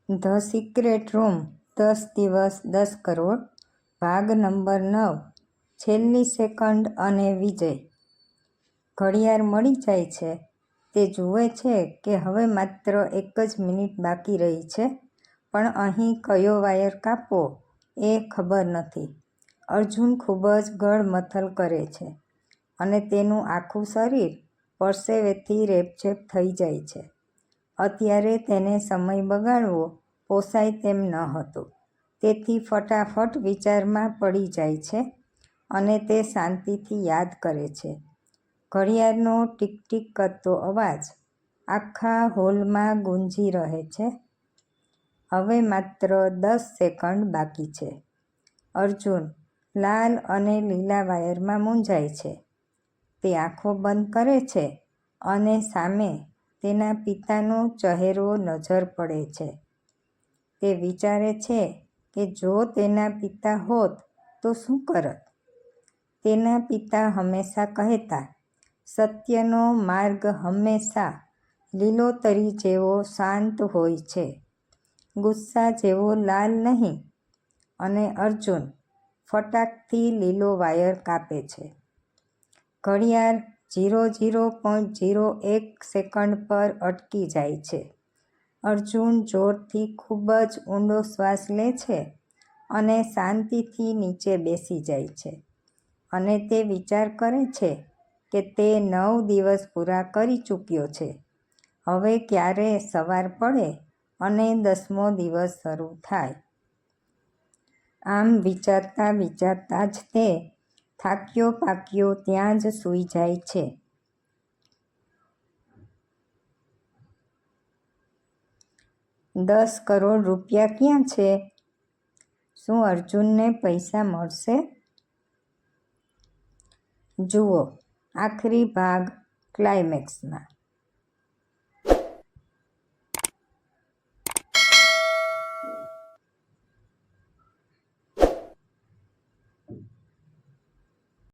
The secret room 10 દિવસ 10 કરોડ ભાગ number 9 છેલ્લી સેકન્ડ અને વિજય. ઘડિયાળ મળી જાય છે. તે જુએ છે કે હવે માત્ર 1 જ મિનિટ બાકી રહી છે, પણ અહીં કયો વાયર કાપવો એ ખબર નથી. અર્જુન ખૂબ જ ગળમથલ કરે છે અને તેનું આખું શરીર પરસેવેથી રેબઝેબ થઈ જાય છે. અત્યારે તેને સમય બગાડવો પોસાય તેમ ન હતો, તેથી ફટાફટ વિચારમાં પડી જાય છે અને તે શાંતિથી યાદ કરે છે. ઘડિયાળનો ટીક ટીક કરતો અવાજ આખા હોલમાં ગુંજી રહે છે. હવે માત્ર 10 સેકન્ડ બાકી છે. અર્જુન લાલ અને લીલા વાયરમાં મૂંઝાય છે. તે આંખો બંધ કરે છે અને સામે તેના પિતાનો ચહેરો નજર પડે છે. તે વિચારે છે કે જો તેના પિતા હોત તો શું કરત. તેના પિતા હંમેશા કહેતા, સત્યનો માર્ગ હંમેશા લીલોતરી જેવો શાંત હોય છે, ગુસ્સા જેવો લાલ નહીં. અને અર્જુન ફટાકથી લીલો વાયર કાપે છે. ઘડિયાળ 00.01 સેકન્ડ પર અટકી જાય છે. અર્જુન જોરથી ખૂબ જ ઊંડો શ્વાસ લે છે અને શાંતિથી નીચે બેસી જાય છે. અને તે વિચાર કરે છે કે તે 9 દિવસ પૂરા કરી ચૂક્યો છે. હવે ક્યારે સવાર પડે અને 10મો દિવસ શરૂ થાય. આમ વિચારતા વિચારતા જ તે થાક્યો પાક્યો ત્યાં જ સૂઈ જાય છે. 10 કરોડ રૂપિયા ક્યાં છે? શું અર્જુનને પૈસા મળશે? જુઓ આખરી ભાગ ક્લાઇમેક્સમાં.